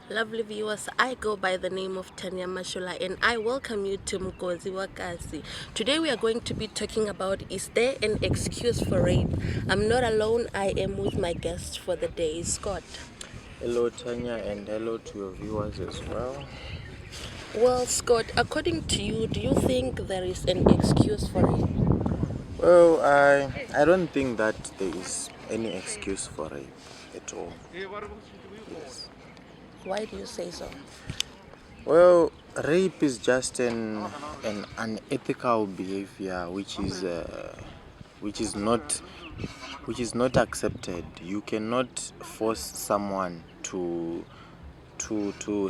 Lovely viewers, I go by the name of Tanya Mashula and I welcome you to Mgozi Wakasi. Today we are going to be talking about, is there an excuse for rape? I'm not alone, I am with my guest for the day, Scott. Hello Tanya, and hello to your viewers as well. Well, Scott, according to you, do you think there is an excuse for rape? Well, I don't think that there is any excuse for rape at all. Yes. Why do you say so? Well, rape is just an unethical behavior which is not which is not accepted. You cannot force someone to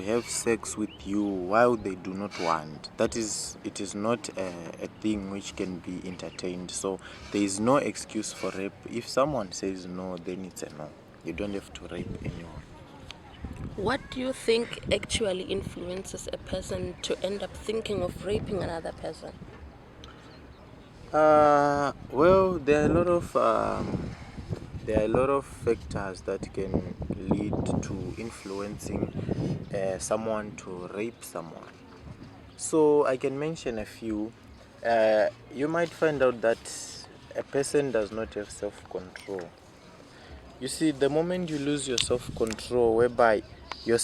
have sex with you while they do not want. It is not a thing which can be entertained. So there is no excuse for rape. If someone says no, then it's a no. You don't have to rape anyone. What do you think actually influences a person to end up thinking of raping another person? Well, there are a lot of factors that can lead to influencing someone to rape someone. So I can mention a few. You might find out that a person does not have self-control. You see, the moment you lose your self-control, whereby you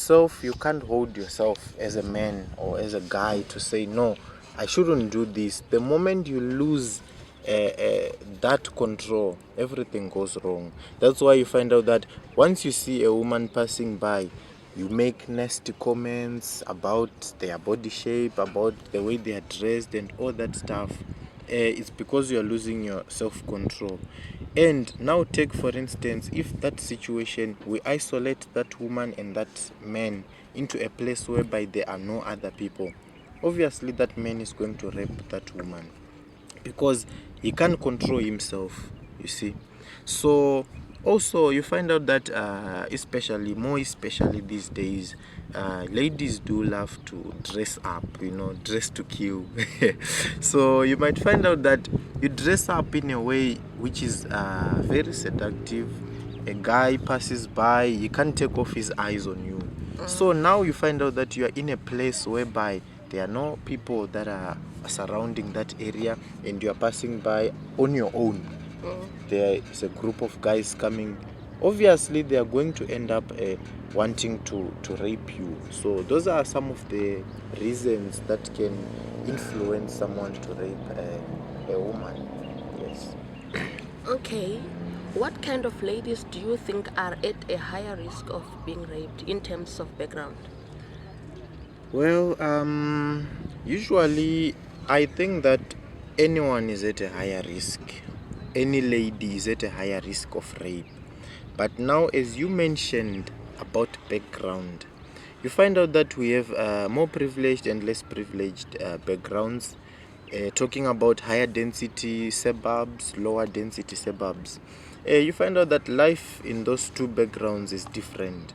can't hold yourself as a man or as a guy to say, no, I shouldn't do this. The moment you lose that control, everything goes wrong. That's why you find out that once you see a woman passing by, you make nasty comments about their body shape, about the way they are dressed, and all that stuff. It's because you are losing your self-control. And now take for instance, if that situation, we isolate that woman and that man into a place whereby there are no other people, obviously that man is going to rape that woman because he can't control himself, you see. So also you find out that especially these days, ladies do love to dress up, dress to kill. So you might find out that you dress up in a way which is very seductive. A guy passes by, he can't take off his eyes on you. So now you find out that you are in a place whereby there are no people that are surrounding that area and you are passing by on your own. There is a group of guys coming. Obviously they are going to end up wanting to rape you. So those are some of the reasons that can influence someone to rape a woman. Yes. Okay. What kind of ladies do you think are at a higher risk of being raped in terms of background? Well, usually I think that anyone is at a higher risk. Any lady is at a higher risk of rape. But now, as you mentioned about background, you find out that we have more privileged and less privileged backgrounds. Talking about higher density suburbs, lower density suburbs, you find out that life in those two backgrounds is different.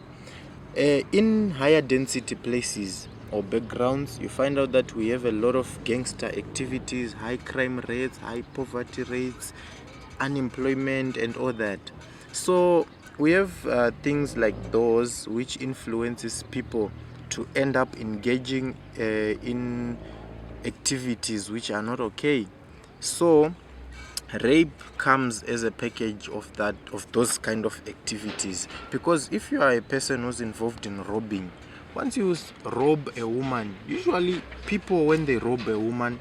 In higher density places or backgrounds, you find out that we have a lot of gangster activities, high crime rates, high poverty rates, unemployment, and all that. So we have things like those which influences people to end up engaging in activities which are not okay. So rape comes as a package of those kind of activities, because if you are a person who's involved in robbing, once you rob a woman, usually people, when they rob a woman,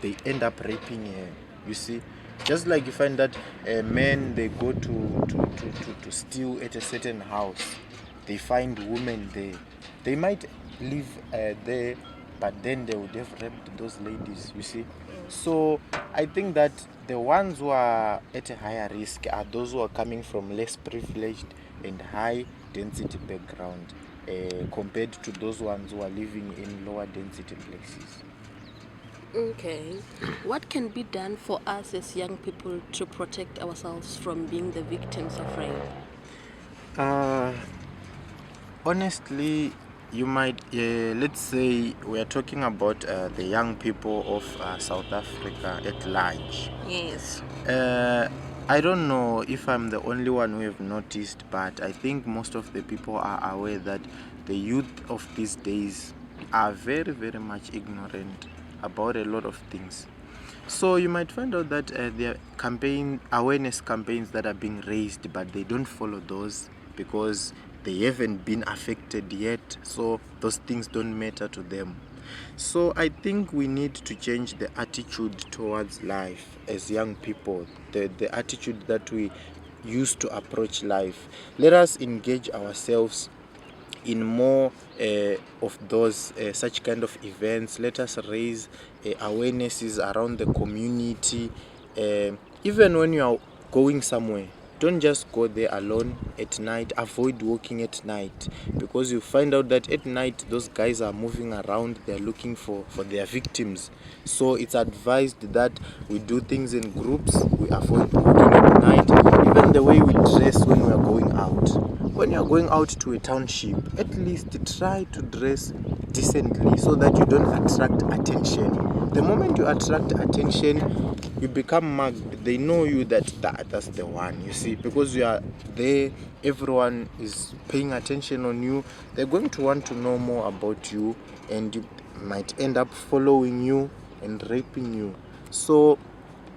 they end up raping her, you see. Just like you find that men, they go to steal at a certain house, they find women there, they might live there, but then they would have raped those ladies, you see. So I think that the ones who are at a higher risk are those who are coming from less privileged and high density background, compared to those ones who are living in lower density places. Okay. What can be done for us as young people to protect ourselves from being the victims of rape? Uh, Honestly, you might, let's say we are talking about the young people of South Africa at large. Yes. Uh, I don't know if I'm the only one who have noticed, but I think most of the people are aware that the youth of these days are very, very much ignorant about a lot of things. So you might find out that there are awareness campaigns that are being raised, but they don't follow those because they haven't been affected yet. So those things don't matter to them. So I think we need to change the attitude towards life as young people, the attitude that we use to approach life. Let us engage ourselves in more of those such kind of events. Let us raise awarenesses around the community. Even when you are going somewhere, don't just go there alone at night. Avoid walking at night, because you find out that at night those guys are moving around, they're looking for their victims. So it's advised that we do things in groups, we avoid walking at night. Even the way we dress when we are going out, when you are going out to a township, at least try to dress decently so that you don't attract attention. The moment you attract attention, you become mugged. They know you that's the one, you see, because you are there, everyone is paying attention on you. They're going to want to know more about you, and you might end up following you and raping you. So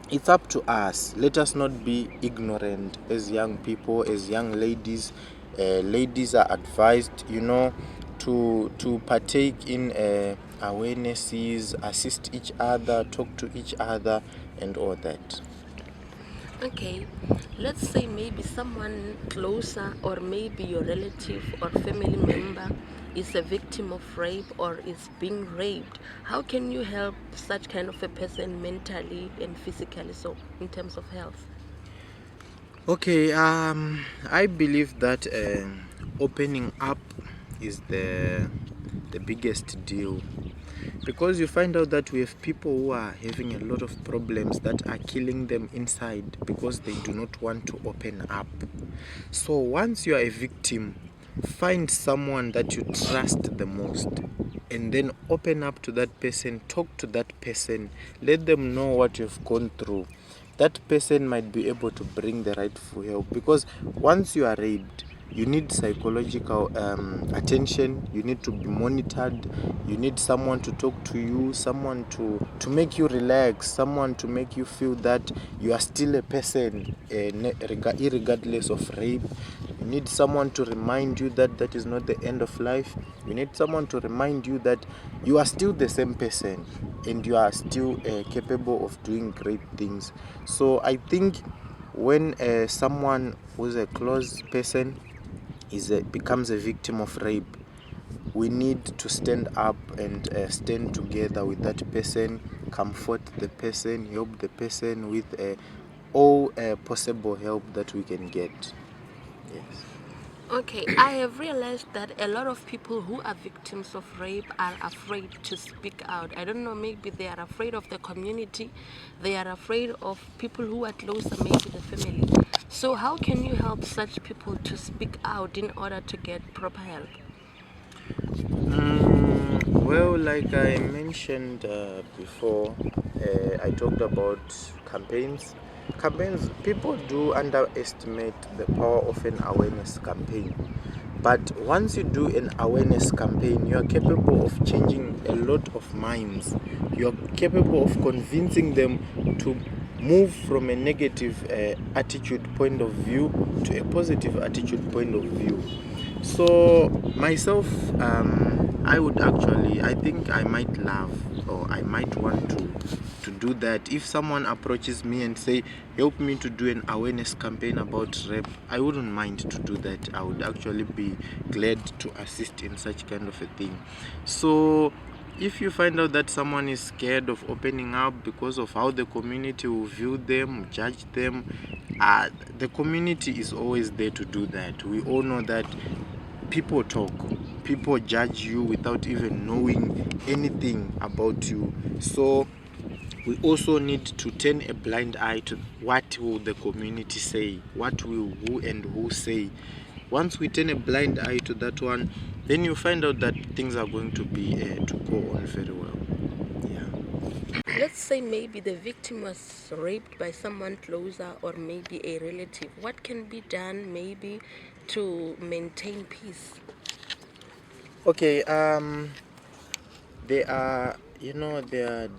it's up to us. Let us not be ignorant as young people, as young ladies. Ladies are advised, to partake in awarenesses, assist each other, talk to each other, and all that. Okay, let's say maybe someone closer or maybe your relative or family member is a victim of rape or is being raped. How can you help such kind of a person mentally and physically, so in terms of health? Okay, I believe that opening up is the biggest deal, because you find out that we have people who are having a lot of problems that are killing them inside because they do not want to open up. So once you are a victim, find someone that you trust the most and then open up to that person, talk to that person, let them know what you've gone through. That person might be able to bring the rightful help, because once you are raped, you need psychological attention, you need to be monitored, you need someone to talk to you, someone to make you relax, someone to make you feel that you are still a person, irregardless of rape. You need someone to remind you that that is not the end of life. You need someone to remind you that you are still the same person and you are still capable of doing great things. So I think when someone who's a close person becomes a victim of rape, we need to stand up and stand together with that person, comfort the person, help the person with all possible help that we can get. Yes. Okay, I have realized that a lot of people who are victims of rape are afraid to speak out. I don't know, maybe they are afraid of the community, they are afraid of people who are closer, maybe the family. So, how can you help such people to speak out in order to get proper help? Well, like I mentioned before, I talked about campaigns. Campaigns, people do underestimate the power of an awareness campaign. But once you do an awareness campaign, you are capable of changing a lot of minds. You are capable of convincing them to move from a negative attitude point of view to a positive attitude point of view. So myself, I think I might love, or I might want to do that. If someone approaches me and say, help me to do an awareness campaign about rape, I wouldn't mind to do that. I would actually be glad to assist in such kind of a thing. So if you find out that someone is scared of opening up because of how the community will view them, judge them, the community is always there to do that. We all know that people talk, people judge you without even knowing anything about you. So we also need to turn a blind eye to what will the community say, what will who and who say. Once we turn a blind eye to that one, then you find out that things are going to be to go on very well. Yeah. Let's say maybe the victim was raped by someone closer or maybe a relative. What can be done maybe to maintain peace? Okay, there are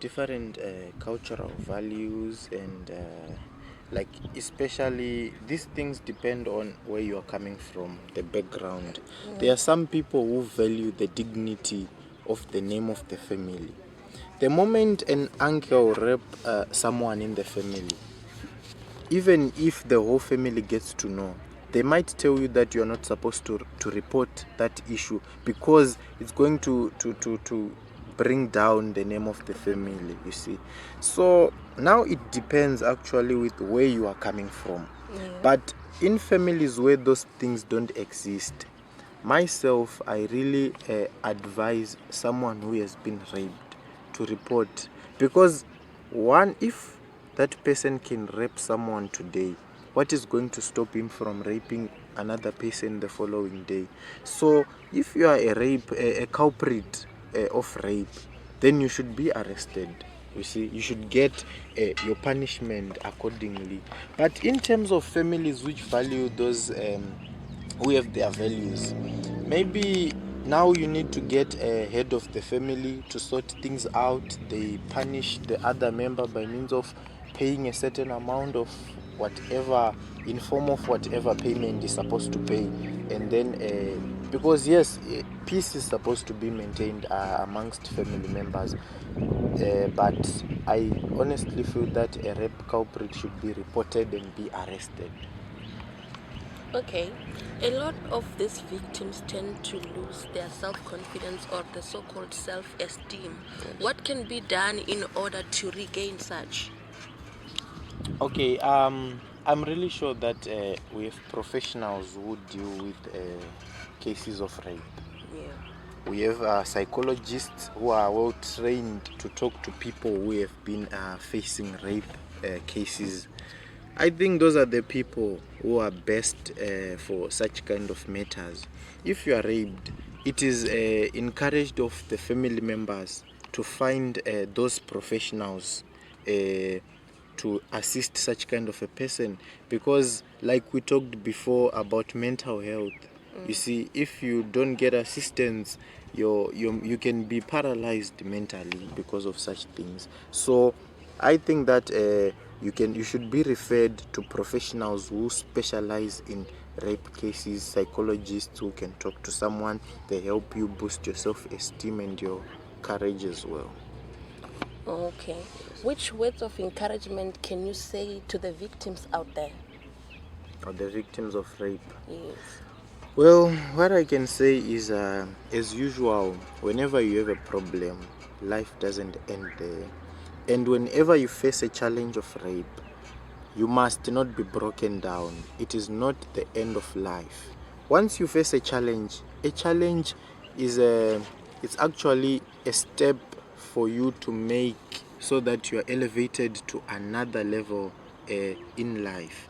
different cultural values and like especially these things depend on where you are coming from, the background. There are some people who value the dignity of the name of the family. The moment an uncle rape someone in the family, even if the whole family gets to know, they might tell you that you're not supposed to report that issue because it's going to bring down the name of the family, you see. So now it depends actually with where you are coming from. But in families where those things don't exist, myself, I really advise someone who has been raped to report, because one, if that person can rape someone today, what is going to stop him from raping another person the following day? So if you are a culprit of rape, then you should be arrested. You see, you should get your punishment accordingly. But in terms of families which value those who have their values, maybe now you need to get a head of the family to sort things out. They punish the other member by means of paying a certain amount of whatever, in form of whatever payment is supposed to pay. And then because yes, peace is supposed to be maintained amongst family members, but I honestly feel that a rape culprit should be reported and be arrested. Okay, a lot of these victims tend to lose their self-confidence or the so-called self-esteem. What can be done in order to regain such? Okay, I'm really sure that we have professionals who deal with cases of rape. Yeah. We have psychologists who are well trained to talk to people who have been facing rape cases. I think those are the people who are best for such kind of matters. If you are raped, it is encouraged of the family members to find those professionals to assist such kind of a person, because like we talked before about mental health, you see, if you don't get assistance, you can be paralyzed mentally because of such things. So I think that you should be referred to professionals who specialize in rape cases, psychologists who can talk to someone. They help you boost your self-esteem and your courage as well. Okay. Which words of encouragement can you say to the victims out there? Or the victims of rape. Yes. Well, what I can say is, as usual, whenever you have a problem, life doesn't end there. And whenever you face a challenge of rape, you must not be broken down. It is not the end of life. Once you face a challenge is it's actually a step for you to make so that you are elevated to another level in life.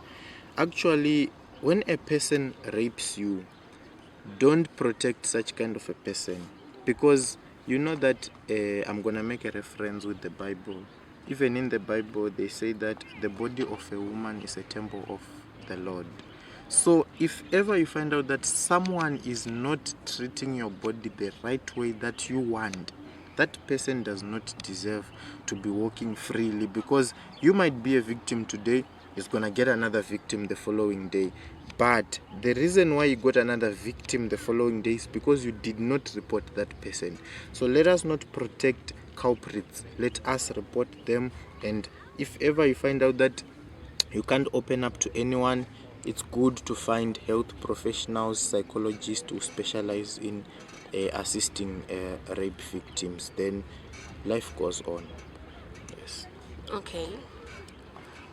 Actually, when a person rapes you, don't protect such kind of a person, because you know that I'm gonna make a reference with the Bible. Even in the Bible, they say that the body of a woman is a temple of the Lord. So if ever you find out that someone is not treating your body the right way that you want, that person does not deserve to be walking freely, because you might be a victim today, is gonna get another victim the following day. But the reason why you got another victim the following day is because you did not report that person. So let us not protect culprits. Let us report them. And if ever you find out that you can't open up to anyone, it's good to find health professionals, psychologists who specialize in assisting rape victims. Then life goes on. Yes. Okay.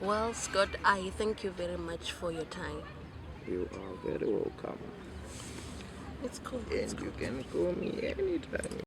Well, Scott, I thank you very much for your time. You are very welcome. It's cool. And you can call me anytime.